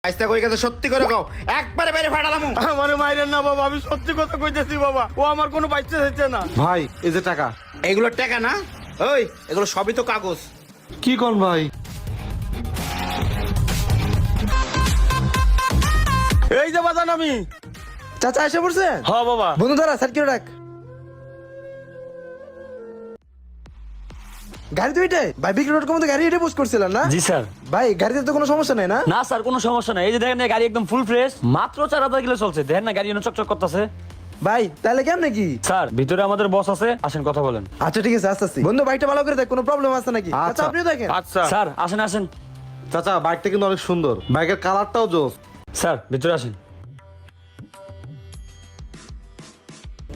আইস্তা কই গেছে সত্যি করে কও, একবারে বাইরে ফাটালাম। আমারে মাইরেন না বাবা, আমি সত্যি কথা কইতেছি বাবা, ও আমার কোনো বাইচতে চাইছে না। ভাই এই যে টাকা। এগুলো টাকা না, ওই এগুলো সবই তো কাগজ। কি কোন ভাই? এই যে বাজান আমি। চাচা এসে পড়ছে? হ্যাঁ বাবা। বন্ধু দাঁড়া, সাইড করে রাখ। গাড়ি তো এটাই ভাই, বিক্রি.com গাড়ি এটা পোস্ট করছিলেন না? জি স্যার। ভাই গাড়িতে তো কোনো সমস্যা নাই না? না স্যার, কোনো সমস্যা নাই। এই যে দেখেন, এই গাড়ি একদম ফুল ফ্রেশ, মাত্র 4000 কিলো চলছে। দেখেন না গাড়ি চকচক করতেছে। ভাই তাহলে কেমনে কি? স্যার ভিতরে আমাদের বস আছে, আসেন কথা বলেন। আচ্ছা ঠিক আছে, আসতেছি। বন্ধু বাইকটা ভালো করে দেখ, কোনো প্রবলেম আছে নাকি? আচ্ছা। আচ্ছা আপনিও দেখেন। আচ্ছা স্যার আসেন আসেন। চাচা বাইকটা কিন্তু অনেক সুন্দর, বাইকের কালারটাও জোস। স্যার ভিতরে আসেন।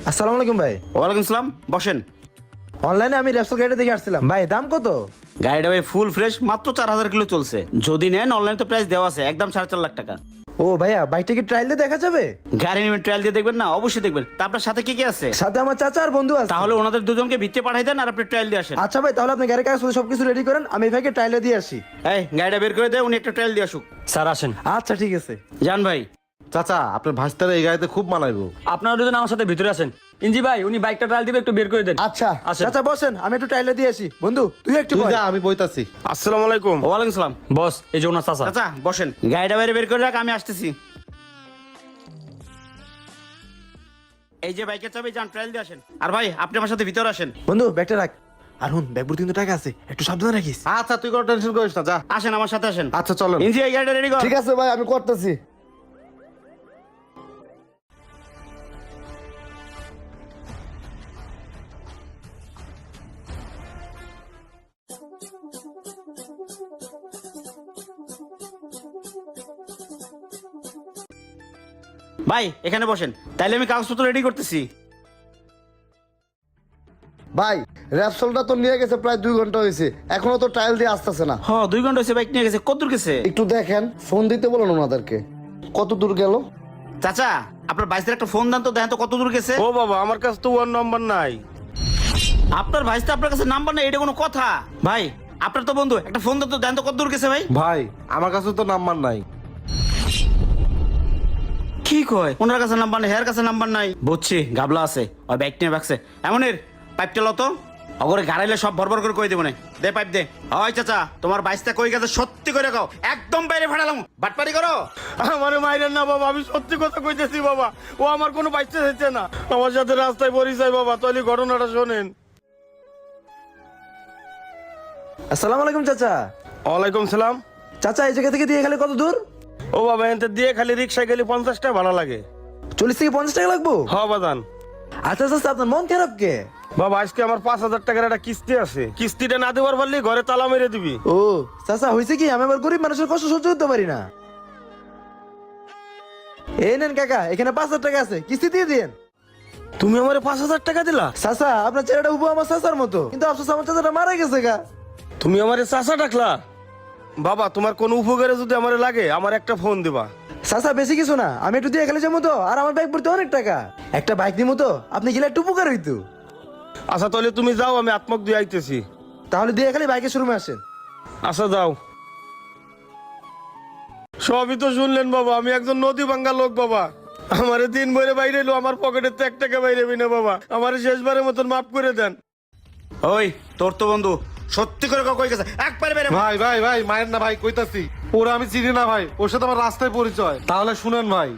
আসসালামু আলাইকুম ভাই। ওয়ালাইকুম সালাম, বসেন। অনলাইনে আমি র্যাপসল গাড়িটা দেখে আসছিলাম ভাই, দাম কত? গাড়িটা ভাই ফুল ফ্রেশ, মাত্র 4000 কিলো চলছে। যদি নেন অনলাইন তো প্রাইস দেওয়া আছে, একদম 4.5 লাখ টাকা। ও ভাইয়া, বাইকটা কি ট্রায়াল দিয়ে দেখা যাবে? গাড়ি নেবেন, ট্রায়াল দিয়ে দেখবেন না? অবশ্যই দেখবেন। তা আপনার সাথে কি কি আছে? সাথে আমার চাচা আর বন্ধু আছে। তাহলে ওনাদের দুজনকে ভিতরে পাঠাই দেন, আর আপনি ট্রায়াল দিয়ে আসেন। আচ্ছা ভাই, তাহলে আপনি গাড়ির কাগজ সবকিছু রেডি করেন, আমি এই ভাইকে ট্রায়ালে দিয়ে আসি। এই গাড়িটা বের করে দেয়, উনি একটা ট্রায়াল দিয়ে আসুক। স্যার আসেন। আচ্ছা ঠিক আছে। জান ভাই, চাচা আপনার ভাস্তারা এই গাড়িতে খুব মানাইবো। আপনারা দুজন আমার সাথে ভিতরে আসেন। ইঞ্জি ভাই, উনি বাইকটা ট্রায়াল দিবে, একটু বের করে দেন। আচ্ছা আসেন। চাচা বসেন, আমি একটু ট্রায়ালে দিয়ে আসি। বন্ধু তুই একটু তুই বস। যা, আমি বইতাছি। আসসালামু আলাইকুম। ওয়ালাইকুম সালাম। বস এই যে ওনার চাচা। চাচা বসেন, গাড়িটা বাইরে বের করে রাখ, আমি আসতেছি। এই যে বাইকের চাবি, যান ট্রায়াল দিয়ে আসেন। আর ভাই আপনি আমার সাথে ভিতরে আসেন। বন্ধু ব্যাগটা রাখ। আর হুন, ব্যাগ ভর্তি কিন্তু টাকা আছে, একটু সাবধানে রাখিস। আচ্ছা তুই কোনো টেনশন করিস না, যা। আসেন আমার সাথে আসেন। আচ্ছা চলেন। ইঞ্জি এই গাড়িটা রেডি কর। ঠিক আছে ভাই, আমি করতেছি। ভাই এখানে বসেন, তাইলে আমি কাগজপত্র রেডি করতেছি। ভাই র্যাপসলটা তো নিয়ে গেছে, প্রায় 2 ঘন্টা হয়েছে, এখনো তো ট্রায়াল দিয়ে আসতেছে না। হ 2 ঘন্টা হয়েছে, বাইক নিয়ে গেছে। কত দূর গেছে? একটু দেখেন, ফোন দিতে বলুন ওনাদেরকে। কত দূর গেল? চাচা আপনার ভাইসের একটা ফোন দেন তো, দেখেন তো কত দূর গেছে। ও বাবা, আমার কাছে তো ওয়ান নাম্বার নাই। আপনার ভাইসটা আপনার কাছে নাম্বার নেই, এটা কোনো কথা? ভাই আপনার তো বন্ধু, একটা ফোন দেন তো, দেখেন তো কত দূর গেছে। ভাই ভাই আমার কাছে তো নাম্বার নাই। কি কয়? ওনার কাছে নাম্বার নেই, হের কাছে নাম্বার নাই। বুঝছি, গাবলা আছে, ওই বাইক নিয়ে বাকছে। এমনের পাইপটা লো তো, অগরে গাড়াইলে সব ভরভর করে কই দেবো না। দে পাইপ দে। ওই চাচা, তোমার বাইসটা কই গেছে সত্যি করে কও, একদম বাইরে ফাটালাম। বাটপারি করো। আমারে মাইরেন না বাবা, আমি সত্যি কথা কইতেছি বাবা, ও আমার কোনো বাইচতে চাইছে না। আমার সাথে রাস্তায় পরিচয় বাবা, তাহলে ঘটনাটা শোনেন। আসসালামু আলাইকুম চাচা। ওয়ালাইকুম সালাম। চাচা এই জায়গা থেকে দিয়ে গেলে কত দূর? ও বাবা, এনতে দিয়ে খালি রিক্সায় গেলে 50 টাকা ভাড়া লাগে। 40 থেকে 50 টাকা লাগবো? হ্যাঁ বাদান। আচ্ছা চাচা, আপনার মন খারাপ কে? বাবা আজকে আমার 5000 টাকার একটা কিস্তি আছে, কিস্তিটা না দেওয়ার পারলে ঘরে তালা মেরে দিবি। ও চাচা, হয়েছে কি, আমি আবার গরিব মানুষের কষ্ট সহ্য করতে পারি না। এই নেন কাকা, এখানে 5000 টাকা আছে, কিস্তি দিয়ে দিন। তুমি আমারে 5000 টাকা দিলা? চাচা আপনার চেহারাটা হুবহু আমার চাচার মতো, কিন্তু আফসোস আমার চাচাটা মারা গেছে গা। তুমি আমারে চাচা ডাকলা? বাবা তোমার কোন উপকারে যদি আমারে লাগে, আমার একটা ফোন দিবা। চাচা বেশি কিছু না, আমি একটু দিয়ে খেলে যাবো তো, আর আমার বাইক পড়তে অনেক টাকা, একটা বাইক নিবো তো, আপনি গেলে একটু উপকার হইতো। আচ্ছা তাহলে তুমি যাও, আমি আত্মক দিয়ে আইতেছি। তাহলে দিয়ে খালি বাইকের শোরুমে আসেন। আচ্ছা যাও। সবই তো শুনলেন বাবা, আমি একজন নদী ভাঙ্গা লোক বাবা। আমারে দিন ভরে বাইরে এলো, আমার পকেটে তো 1 টাকা বাইরে না বাবা, আমারে শেষবারের মতন মাফ করে দেন। ওই তোর তো বন্ধু, সত্যি করে কও কই গেছে, একবারে বাইরে। ভাই ভাই ভাই মায়ের না ভাই, কইতাছি ওরা আমি চিনি না ভাই, ওর সাথে আমার রাস্তায় পরিচয়। তাহলে শুনেন ভাই।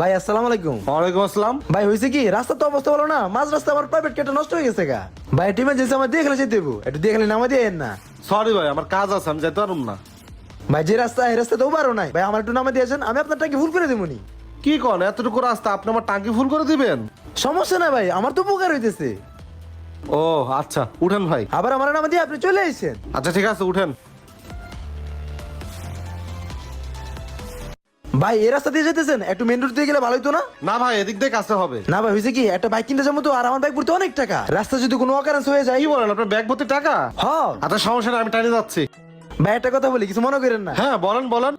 ভাই আসসালামু আলাইকুম। ওয়ালাইকুম আসসালাম। ভাই হয়েছে কি, রাস্তা তো অবস্থা ভালো না, মাঝ রাস্তা আমার প্রাইভেট কেটে নষ্ট হয়ে গেছে গা। ভাই টিমে যেছে আমার দিয়ে খেলে যেতে দেবো, একটু দিয়ে খেলে নামা দিয়ে না। সরি ভাই, আমার কাজ আছে, আমি যেতে পারুম না। ভাই যে রাস্তা, এই রাস্তা তো বারো নাই ভাই, আমার একটু নামা দিয়েছেন, আমি আপনার টাকি ভুল করে দেবনি। কি কন, এতটুকু রাস্তা আপনি আমার টাঙ্কি ফুল করে দিবেন? সমস্যা না ভাই, আমার তো উপকার হইতেছে। ও আচ্ছা উঠেন ভাই। আবার আমার নামা দিয়ে আপনি চলে আইছেন। আচ্ছা ঠিক আছে উঠেন। ভাই এই রাস্তা দিয়ে যেতেছেন, একটু মেন রোড দিয়ে গেলে ভালো হইতো না? না ভাই, এদিক দিয়ে কাছে হবে। না ভাই হয়েছে কি, একটা বাইক কিনতে যাবো তো, আর আমার বাইক পড়তে অনেক টাকা, রাস্তা যদি কোনো অকারেন্স হয়ে যায়। কি বলেন, আপনার ব্যাগ ভর্তি টাকা? হ্যাঁ আচ্ছা সমস্যা না, আমি টাইনে যাচ্ছি। ভাই একটা কথা বলি, কিছু মনে করেন না। হ্যাঁ বলেন বলেন।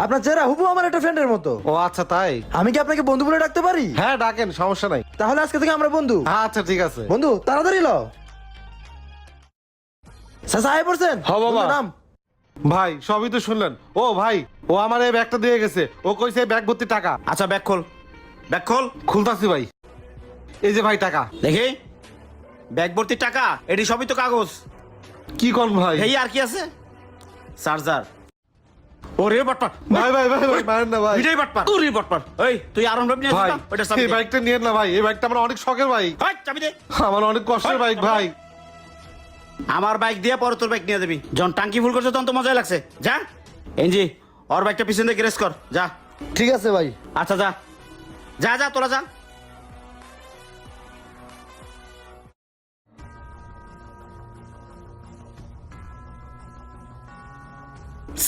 আপনার চেহারা হুবু আমার একটা ফ্রেন্ডের মতো। ও আচ্ছা তাই? আমি কি আপনাকে বন্ধু বলে ডাকতে পারি? হ্যাঁ ডাকেন, সমস্যা নাই। তাহলে আজকে থেকে আমরা বন্ধু। হ্যাঁ আচ্ছা ঠিক আছে। বন্ধু তাড়াতাড়ি লো। চাচা আয় পড়ছেন? হ্যাঁ বাবা। বন্ধু, নাম। ভাই সবই তো শুনলেন। ও ভাই, ও আমার এই ব্যাগটা দিয়ে গেছে, ও কইছে এই ব্যাগ ভর্তি টাকা। আচ্ছা ব্যাগ খোল, ব্যাগ খোল। খুলতাছি ভাই, এই যে ভাই টাকা। দেখি ব্যাগ ভর্তি টাকা, এটি সবই তো কাগজ। কি কোন ভাই? এই আর কি আছে? চার্জার। ওরে বাটপার ভাই ভাই ভাই ভাই মারেন না ভাই। এটাই বাটপার, তুই বাটপার। এই তুই আরন ভাব নিয়ে ভাই আসিস, ওটা চাবি এই দে। বাইকটা নিয়েন না ভাই, এই বাইকটা আমার অনেক শখের বাইক, ওই, চাবি দে। আমার অনেক কষ্টের বাইক ভাই। আমার বাইক দিয়ে পরে তোর বাইক নিয়ে যাবি। যখন টাঙ্কি ফুল করছে তখন তো মজাই লাগছে। যা এনজি, ওর বাইকটা পিছন দিয়ে গ্রেস কর, যা। ঠিক আছে ভাই। আচ্ছা যা যা যা, তোরা যা।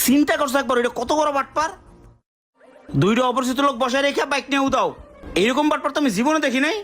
চিন্তা করছো একবার, এটা কত বড় বাটপার। দুইটা অপরিচিত লোক বসায় রেখে বাইক নিয়ে উদাও, এইরকম বাটপার তো আমি জীবনে দেখি নাই।